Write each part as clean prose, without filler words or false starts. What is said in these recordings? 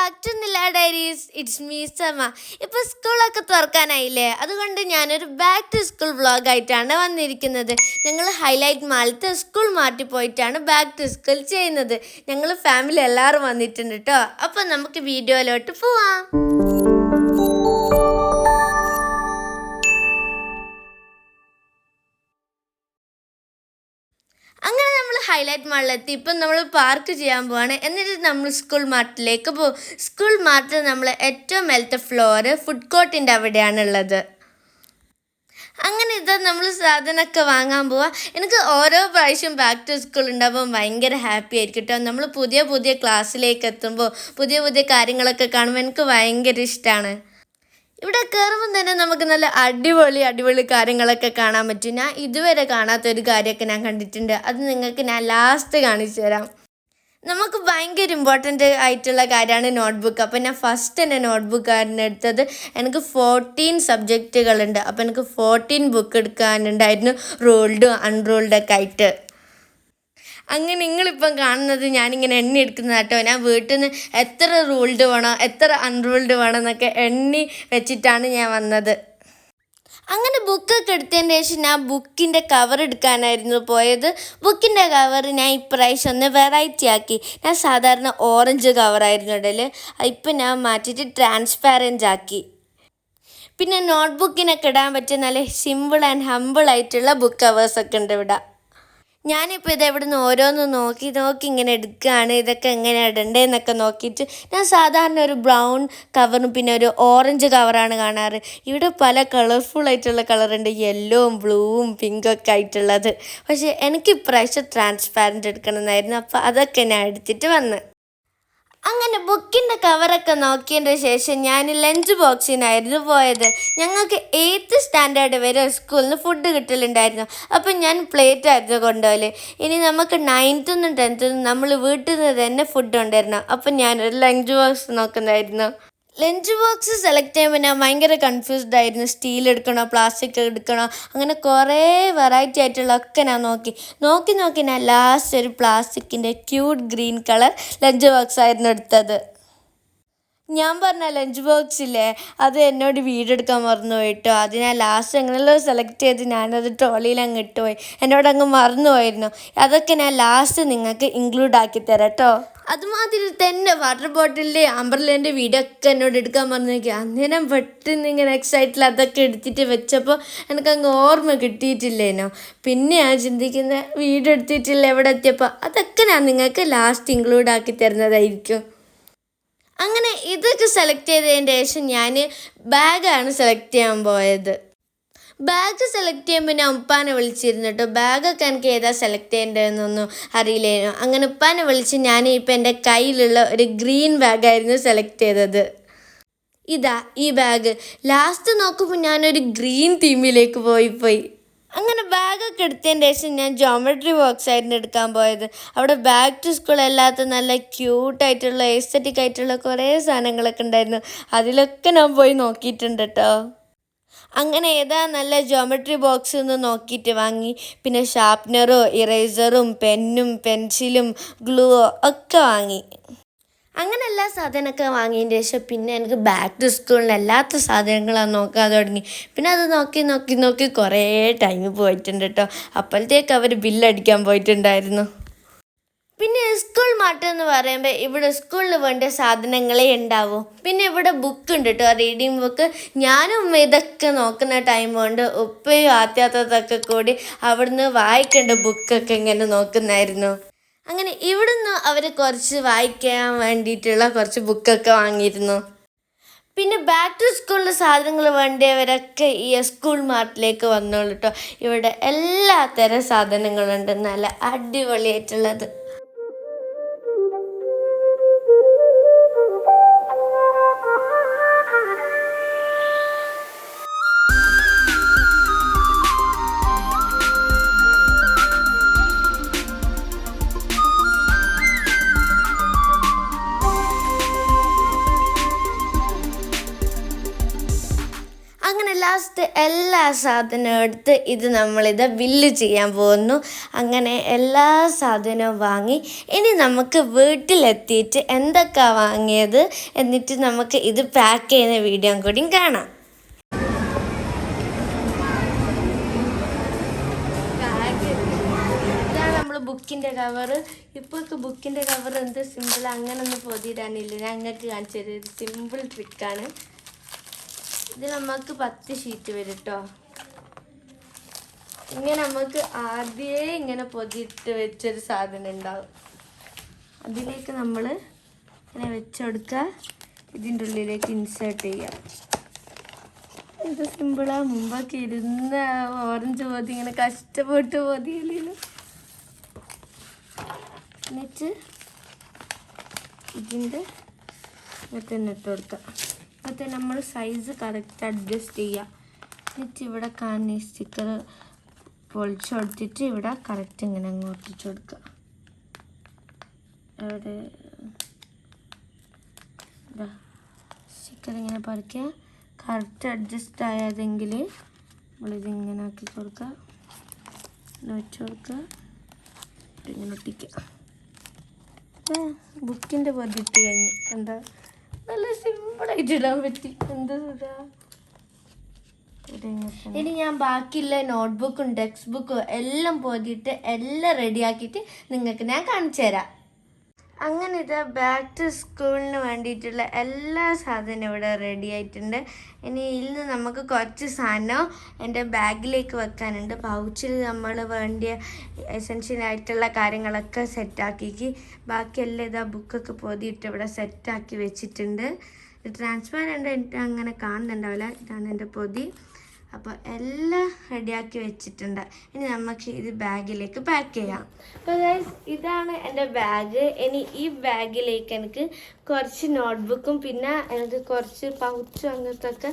Back to നില diaries. It's me സമ. ഇപ്പോൾ സ്കൂളൊക്കെ തുറക്കാനായില്ലേ, അതുകൊണ്ട് ഞാനൊരു ബാക്ക് ടു സ്കൂൾ വ്ളോഗായിട്ടാണ് വന്നിരിക്കുന്നത്. ഞങ്ങൾ ഹൈലൈറ്റ് മാളത്തെ സ്കൂൾ മാറ്റിപ്പോയിട്ടാണ് ബാക്ക് ടു സ്കൂൾ ചെയ്യുന്നത്. ഞങ്ങൾ ഫാമിലി എല്ലാവരും വന്നിട്ടുണ്ട് കേട്ടോ. അപ്പോൾ നമുക്ക് വീഡിയോയിലോട്ട് പോവാം. അങ്ങനെ നമ്മൾ ഹൈലൈറ്റ് മാളിലെത്തി. ഇപ്പം നമ്മൾ പാർക്ക് ചെയ്യാൻ പോവാണ്. എന്നിട്ട് നമ്മൾ സ്കൂൾ മാർട്ടിലേക്ക് പോകും. സ്കൂൾ മാർട്ടിൽ നമ്മൾ ഏറ്റവും മേലത്തെ ഫ്ലോറ് ഫുഡ് കോർട്ടിൻ്റെ അവിടെയാണുള്ളത്. അങ്ങനെ ഇതാ നമ്മൾ സാധനമൊക്കെ വാങ്ങാൻ പോവാം. എനിക്ക് ഓരോ പ്രാവശ്യം ബാക്ക് ടു സ്കൂൾ ഉണ്ടാകുമ്പോൾ ഭയങ്കര ഹാപ്പി ആയിരിക്കും കേട്ടോ. നമ്മൾ പുതിയ പുതിയ ക്ലാസ്സിലേക്ക് എത്തുമ്പോൾ പുതിയ പുതിയ കാര്യങ്ങളൊക്കെ കാണുമ്പോൾ എനിക്ക് ഭയങ്കര ഇഷ്ടമാണ്. ഇവിടെ കയറുമ്പം തന്നെ നമുക്ക് നല്ല അടിപൊളി കാര്യങ്ങളൊക്കെ കാണാൻ പറ്റും. ഞാൻ ഇതുവരെ കാണാത്തൊരു കാര്യമൊക്കെ ഞാൻ കണ്ടിട്ടുണ്ട്. അത് നിങ്ങൾക്ക് ഞാൻ ലാസ്റ്റ് കാണിച്ചു തരാം. നമുക്ക് ഭയങ്കര ഇമ്പോർട്ടൻ്റ് ആയിട്ടുള്ള കാര്യമാണ് നോട്ട്ബുക്ക്. അപ്പോൾ ഞാൻ ഫസ്റ്റ് എൻ്റെ നോട്ട്ബുക്കായിരുന്നു എടുത്തത്. എനിക്ക് 14 സബ്ജക്റ്റുകളുണ്ട്. അപ്പോൾ എനിക്ക് 14 ബുക്ക് എടുക്കാനുണ്ടായിരുന്നു, റൂൾഡും അൺറൂൾഡൊക്കെ ആയിട്ട്. അങ്ങനെ നിങ്ങളിപ്പം കാണുന്നത് ഞാനിങ്ങനെ എണ്ണി എടുക്കുന്നത് കേട്ടോ. ഞാൻ വീട്ടിൽ നിന്ന് എത്ര റൂൾഡ് വേണോ എത്ര അൺറൂൾഡ് വേണം എന്നൊക്കെ എണ്ണി വെച്ചിട്ടാണ് ഞാൻ വന്നത്. അങ്ങനെ ബുക്കൊക്കെ എടുത്തതിന് ശേഷം ഞാൻ ബുക്കിൻ്റെ കവർ എടുക്കാനായിരുന്നു പോയത്. ബുക്കിൻ്റെ കവർ ഞാൻ ഇപ്രാവശ്യം ഒന്ന് വെറൈറ്റി ആക്കി. ഞാൻ സാധാരണ ഓറഞ്ച് കവറായിരുന്നു ഇടയിൽ, ഇപ്പം ഞാൻ മാറ്റിയിട്ട് ട്രാൻസ്പാരൻ്റ് ആക്കി. പിന്നെ നോട്ട്ബുക്കിനൊക്കെ ഇടാൻ പറ്റിയ നല്ല സിമ്പിൾ ആൻഡ് ഹമ്പിൾ ആയിട്ടുള്ള ബുക്ക് കവേഴ്സൊക്കെ ഉണ്ട് ഇവിടെ. ഞാനിപ്പോൾ ഇത് എവിടെ നിന്ന് ഓരോന്ന് നോക്കി ഇങ്ങനെ എടുക്കുകയാണ്. ഇതൊക്കെ എങ്ങനെ ഇടണ്ടേന്നൊക്കെ നോക്കിയിട്ട് ഞാൻ സാധാരണ ഒരു ബ്രൗൺ കവറും പിന്നെ ഒരു ഓറഞ്ച് കവറാണ് കാണാറ്. ഇവിടെ പല കളർഫുൾ ആയിട്ടുള്ള കളറുണ്ട്, യെല്ലോവും ബ്ലൂവും പിങ്കൊക്കെ ആയിട്ടുള്ളത്. പക്ഷേ എനിക്ക് ഇപ്രാവശ്യം ട്രാൻസ്പാരൻ്റ് എടുക്കണമെന്നായിരുന്നു. അപ്പോൾ അതൊക്കെ ഞാൻ എടുത്തിട്ട് വന്ന്. അങ്ങനെ ബുക്കിൻ്റെ കവറൊക്കെ നോക്കിയതിൻ്റെ ശേഷം ഞാൻ ലഞ്ച് ബോക്സിനായിരുന്നു പോയത്. ഞങ്ങൾക്ക് 8th സ്റ്റാൻഡേർഡ് വരെ സ്കൂളിൽ നിന്ന് ഫുഡ് കിട്ടലുണ്ടായിരുന്നു. അപ്പം ഞാൻ പ്ലേറ്റായിരുന്നു കൊണ്ടുപോകല്. ഇനി നമുക്ക് 9th നിന്നും 10th നിന്നും നമ്മൾ വീട്ടിൽ നിന്ന് തന്നെ ഫുഡ് കൊണ്ടുവരണം. അപ്പം ഞാനൊരു ലഞ്ച് ബോക്സ് നോക്കുന്നതായിരുന്നു. ലഞ്ച് ബോക്സ് സെലക്ട് ചെയ്യുമ്പോൾ ഞാൻ ഭയങ്കര കൺഫ്യൂസ്ഡ് ആയിരുന്നു. സ്റ്റീൽ എടുക്കണോ പ്ലാസ്റ്റിക് എടുക്കണോ, അങ്ങനെ കുറേ വെറൈറ്റി ആയിട്ടുള്ള ഒക്കെ ഞാൻ നോക്കി ഞാൻ ലാസ്റ്റ് ഒരു പ്ലാസ്റ്റിക്കിൻ്റെ cute green colour lunch box ആയിരുന്നു എടുത്തത്. ഞാൻ പറഞ്ഞ ലഞ്ച് ബോക്സ് ഇല്ലേ, അത് എന്നോട് വീടെടുക്കാൻ മറന്നു പോയിട്ടോ. അത് ഞാൻ ലാസ്റ്റ് എങ്ങനെയല്ലോ സെലക്ട് ചെയ്ത് ഞാനത് ട്രോളിയിൽ അങ്ങ് ഇട്ടുപോയി. എന്നോട് അങ്ങ് മറന്നു പോയിരുന്നു. അതൊക്കെ ഞാൻ ലാസ്റ്റ് നിങ്ങൾക്ക് ഇൻക്ലൂഡ് ആക്കി തരാം കേട്ടോ. അതുമാതിരി തന്നെ വാട്ടർ ബോട്ടിലിൻ്റെ അംബ്രല്ലേൻ്റെ വീഡിയോ ഒക്കെ എന്നോട് എടുക്കാൻ പറഞ്ഞു നോക്കി. അന്നേരം പെട്ടെന്ന് ഇങ്ങനെ എക്സൈറ്റിൽ അതൊക്കെ എടുത്തിട്ട് വെച്ചപ്പോൾ എനിക്കങ്ങ് ഓർമ്മ കിട്ടിയിട്ടില്ലേനോ. പിന്നെ ഞാൻ ചിന്തിക്കുന്ന വീഡിയോ എടുത്തിട്ടില്ല എവിടെ എത്തിയപ്പോൾ. അതൊക്കെ ഞാൻ നിങ്ങൾക്ക് ലാസ്റ്റ് ഇൻക്ലൂഡ് ആക്കി തരുന്നതായിരിക്കും. അങ്ങനെ ഇതൊക്കെ സെലക്ട് ചെയ്തതിന് ശേഷം ഞാൻ ബാഗാണ് സെലക്ട് ചെയ്യാൻ പോയത്. ബാഗ് സെലക്ട് ചെയ്യുമ്പോൾ ഞാൻ ഉപ്പാനെ വിളിച്ചിരുന്നു കേട്ടോ. ബാഗൊക്കെ എനിക്ക് ഏതാ സെലക്ട് ചെയ്യേണ്ടതെന്നൊന്നും അറിയില്ലേനോ. അങ്ങനെ ഉപ്പാനെ വിളിച്ച് ഞാൻ ഇപ്പം എൻ്റെ കയ്യിലുള്ള ഒരു ഗ്രീൻ ബാഗായിരുന്നു സെലക്ട് ചെയ്തത്. ഇതാ ഈ ബാഗ്. ലാസ്റ്റ് നോക്കുമ്പോൾ ഞാനൊരു ഗ്രീൻ തീമിലേക്ക് പോയി. അങ്ങനെ ബാഗൊക്കെ എടുത്തതിന് ശേഷം ഞാൻ ജോമെട്രി ബോക്സ് ആയിരുന്നു എടുക്കാൻ പോയത്. അവിടെ ബാക്ക് ടു സ്കൂൾ അല്ലാത്ത നല്ല ക്യൂട്ടായിട്ടുള്ള എസ്തറ്റിക് ആയിട്ടുള്ള കുറേ സാധനങ്ങളൊക്കെ ഉണ്ടായിരുന്നു. അതിലൊക്കെ ഞാൻ പോയി നോക്കിയിട്ടുണ്ട് കേട്ടോ. അങ്ങനെ ഏതാ നല്ല ജോമെട്രി ബോക്സ് എന്ന് നോക്കിയിട്ട് വാങ്ങി. പിന്നെ ഷാർപ്നറോ ഇറേസറും പെന്നും പെൻസിലും ഗ്ലൂവോ ഒക്കെ വാങ്ങി. അങ്ങനെ എല്ലാ സാധനമൊക്കെ വാങ്ങിയതിന് ശേഷം പിന്നെ എനിക്ക് ബാക്ക് ടു സ്കൂളിന് എല്ലാത്ത സാധനങ്ങളാണ് നോക്കാൻ തുടങ്ങി. പിന്നെ അത് നോക്കി കുറേ ടൈം പോയിട്ടുണ്ട് കേട്ടോ. അപ്പോഴത്തേക്ക് അവർ ബില്ലടിക്കാൻ പോയിട്ടുണ്ടായിരുന്നു. പിന്നെ സ്കൂൾ മാറ്റം എന്ന് പറയുമ്പോൾ ഇവിടെ സ്കൂളിൽ വേണ്ട സാധനങ്ങളേ ഉണ്ടാവും. പിന്നെ ഇവിടെ ബുക്ക് ഉണ്ട് കേട്ടോ, റീഡിങ് ബുക്ക്. ഞാനും ഇതൊക്കെ നോക്കുന്ന ടൈം കൊണ്ട് ഉപ്പയും ആദ്യത്തൊക്കെ കൂടി അവിടുന്ന് വായിക്കേണ്ട ബുക്കൊക്കെ ഇങ്ങനെ നോക്കുന്നായിരുന്നു. അങ്ങനെ ഇവിടുന്ന് അവർ കുറച്ച് വായിക്കാൻ വേണ്ടിയിട്ടുള്ള കുറച്ച് ബുക്കൊക്കെ വാങ്ങിയിരുന്നു. പിന്നെ ബാക്ക് ടു സ്കൂളിലെ സാധനങ്ങൾ വേണ്ടിയവരൊക്കെ ഈ സ്കൂൾ മാർട്ടിലേക്ക് വന്നോളൂ കേട്ടോ. ഇവിടെ എല്ലാ തരം സാധനങ്ങളുണ്ട്, നല്ല അടിപൊളിയായിട്ടുള്ളത്. അങ്ങനെ എല്ലാ ലാസ്റ്റ് എല്ലാ സാധനവും എടുത്ത് ഇത് നമ്മളിത് ബില്ല് ചെയ്യാൻ പോകുന്നു. അങ്ങനെ എല്ലാ സാധനവും വാങ്ങി ഇനി നമുക്ക് വീട്ടിലെത്തിയിട്ട് എന്തൊക്കെയാണ് വാങ്ങിയത് എന്നിട്ട് നമുക്ക് ഇത് പാക്ക് ചെയ്യുന്ന വീഡിയോ കൂടി കാണാം. ബുക്കിൻ്റെ കവറ് ഇപ്പോഴൊക്കെ ബുക്കിൻ്റെ കവർ എന്ത് സിമ്പിൾ അങ്ങനെ ഒന്നും പൊതിയിടാനില്ല. ഞാൻ അങ്ങോട്ട് കാണിച്ചു തരും. ഒരു സിമ്പിൾ ട്രിക്കാണ് ഇത്. നമുക്ക് 10 ഷീറ്റ് വരും കേട്ടോ. ഇങ്ങനെ നമുക്ക് ആദ്യമേ ഇങ്ങനെ പൊതിയിട്ട് വെച്ചൊരു സാധനം ഉണ്ടാവും. അതിലേക്ക് നമ്മൾ ഇങ്ങനെ വെച്ചുകൊടുക്കുക. ഇതിൻ്റെ ഉള്ളിലേക്ക് ഇൻസേർട്ട് ചെയ്യാം. ഇത് സിമ്പിളാണ്. മുമ്പൊക്കെ ഇരുന്ന ഓറഞ്ച് പൊതി ഇങ്ങനെ കഷ്ടപ്പെട്ട് പൊതിയില്ലല്ലോ. എന്നിട്ട് ഇതിൻ്റെ ഇങ്ങനത്തെ തന്നെ ഇട്ട് കൊടുക്കുക. എന്നിട്ട് നമ്മൾ സൈസ് കറക്റ്റ് അഡ്ജസ്റ്റ് ചെയ്യുക. എന്നിട്ട് ഇവിടെ കാണുന്ന സ്റ്റിക്കർ പൊളിച്ചു കൊടുത്തിട്ട് ഇവിടെ കറക്റ്റ് ഇങ്ങനെ അങ്ങ് ഒട്ടിച്ചു കൊടുക്കുക. അവിടെ സ്റ്റിക്കർ ഇങ്ങനെ പറിക്കുക. കറക്റ്റ് അഡ്ജസ്റ്റ് ആയതെങ്കിൽ നമ്മളിതിങ്ങനെ ആക്കി കൊടുക്കുക. വെച്ച് കൊടുക്കുക. ഇങ്ങനെ ഒട്ടിക്കുക. ബുക്കിൻ്റെ പൊതിട്ട് കഴിഞ്ഞു. എന്താ നല്ല സിമ്പിളായിട്ട് ഇടാൻ പറ്റി. എന്താ ഇടാ. ഇനി ഞാൻ ബാക്കിയുള്ള നോട്ട്ബുക്കും ടെക്സ്റ്റ് ബുക്കും എല്ലാം പൊതിയിട്ട് എല്ലാം റെഡിയാക്കിയിട്ട് നിങ്ങൾക്ക് ഞാൻ കാണിച്ചു തരാം. അങ്ങനെ ഇത് ബാക്ക് ടു സ്കൂളിന് വേണ്ടിയിട്ടുള്ള എല്ലാ സാധനവും ഇവിടെ റെഡി ആയിട്ടുണ്ട്. ഇനി ഇതിൽ നമുക്ക് കുറച്ച് സാധനം എൻ്റെ ബാഗിലേക്ക് വെക്കാനുണ്ട്. പൗച്ചിൽ നമ്മൾ വേണ്ടിയ എസെൻഷ്യൽ ആയിട്ടുള്ള കാര്യങ്ങളൊക്കെ സെറ്റാക്കി ബാക്കിയെല്ലാം ഇതാ ബുക്കൊക്കെ പൊതിയിട്ട് ഇവിടെ സെറ്റാക്കി വെച്ചിട്ടുണ്ട്. ട്രാൻസ്പാരൻ്റ് ആയിട്ട് അങ്ങനെ കാണുന്നുണ്ടാവില്ല. ഇതാണ് എൻ്റെ പൊതി. അപ്പോൾ എല്ലാം റെഡിയാക്കി വെച്ചിട്ടുണ്ട്. ഇനി നമുക്ക് ഇത് ബാഗിലേക്ക് പാക്ക് ചെയ്യാം. അപ്പോൾ ഗൈസ് ഇതാണ് എൻ്റെ ബാഗ്. ഇനി ഈ ബാഗിലേക്ക് എനിക്ക് കുറച്ച് നോട്ട്ബുക്കും പിന്നെ എനിക്ക് കുറച്ച് പൗച്ചും അങ്ങനത്തെ ഒക്കെ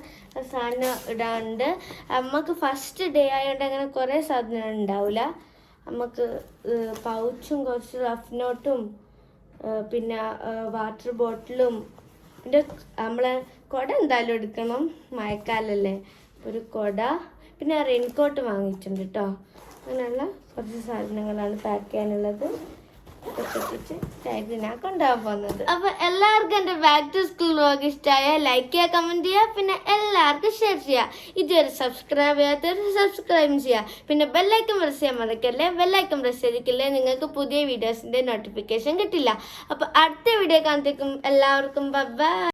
സാധനം ഇടാനുണ്ട്. നമുക്ക് ഫസ്റ്റ് ഡേ ആയതുകൊണ്ട് അങ്ങനെ കുറേ സാധനം ഉണ്ടാവില്ല. നമുക്ക് പൗച്ചും കുറച്ച് റഫ് നോട്ടും പിന്നെ വാട്ടർ ബോട്ടിലും പിന്നെ നമ്മളെ കുട എന്തായാലും എടുക്കണം. മഴക്കാലല്ലേ. ഒരു കുട പിന്നെ റെയിൻകോട്ട് വാങ്ങിയിട്ടുണ്ട് കേട്ടോ. അങ്ങനെയുള്ള കുറച്ച് സാധനങ്ങളാണ് പാക്ക് ചെയ്യാനുള്ളത്. ഞാൻ കൊണ്ടുപോകാൻ പോകുന്നത്. അപ്പോൾ എല്ലാവർക്കും എൻ്റെ ബാക്ക് ടു സ്കൂൾ വ്ലോഗ് ഇഷ്ടമായ ലൈക്ക് ചെയ്യുക, കമൻറ്റ് ചെയ്യുക, പിന്നെ എല്ലാവർക്കും ഷെയർ ചെയ്യുക. ഇതുവരെ സബ്സ്ക്രൈബ് ചെയ്യാത്തവർ സബ്സ്ക്രൈബ് ചെയ്യുക. പിന്നെ ബെല്ലൈക്കൺ പ്രസ് ചെയ്യാൻ മറക്കല്ലേ. ബെല്ലൈക്കൺ പ്രസ് ചെയ്തിട്ടില്ലേ നിങ്ങൾക്ക് പുതിയ വീഡിയോസിൻ്റെ നോട്ടിഫിക്കേഷൻ കിട്ടില്ല. അപ്പോൾ അടുത്ത വീഡിയോ കാണത്തേക്കും എല്ലാവർക്കും ബൈ.